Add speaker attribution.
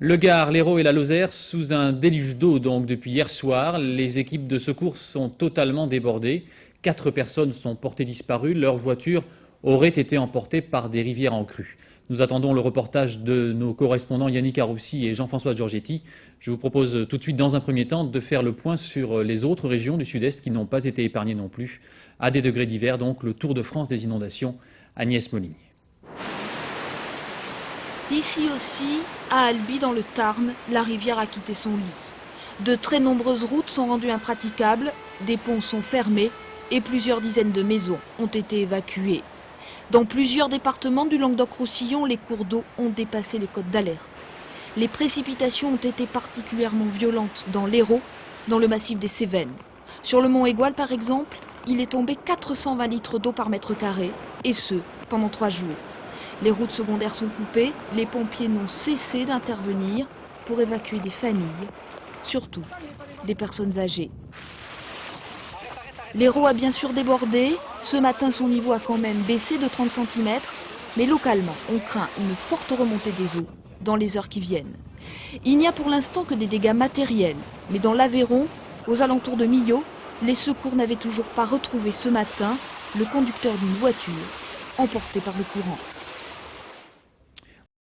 Speaker 1: Le Gard, l'Hérault et la Lozère sous un déluge d'eau donc depuis hier soir. Les équipes de secours sont totalement débordées. 4 personnes sont portées disparues. Leurs voitures auraient été emportées par des rivières en crue. Nous attendons le reportage de nos correspondants Yannick Aroussi et Jean-François Giorgetti. Je vous propose tout de suite, dans un premier temps, de faire le point sur les autres régions du sud-est qui n'ont pas été épargnées non plus. À des degrés divers, donc, le Tour de France des inondations. Agnès Moligne.
Speaker 2: Ici aussi, à Albi, dans le Tarn, la rivière a quitté son lit. De très nombreuses routes sont rendues impraticables, des ponts sont fermés et plusieurs dizaines de maisons ont été évacuées. Dans plusieurs départements du Languedoc-Roussillon, les cours d'eau ont dépassé les cotes d'alerte. Les précipitations ont été particulièrement violentes dans l'Hérault, dans le massif des Cévennes. Sur le mont Égual, par exemple, il est tombé 420 litres d'eau par mètre carré, et ce, pendant 3 jours. Les routes secondaires sont coupées, les pompiers n'ont cessé d'intervenir pour évacuer des familles, surtout des personnes âgées. L'Hérault a bien sûr débordé. Ce matin, son niveau a quand même baissé de 30 cm, mais localement, on craint une forte remontée des eaux dans les heures qui viennent. Il n'y a pour l'instant que des dégâts matériels, mais dans l'Aveyron, aux alentours de Millau, les secours n'avaient toujours pas retrouvé ce matin le conducteur d'une voiture emporté par le courant.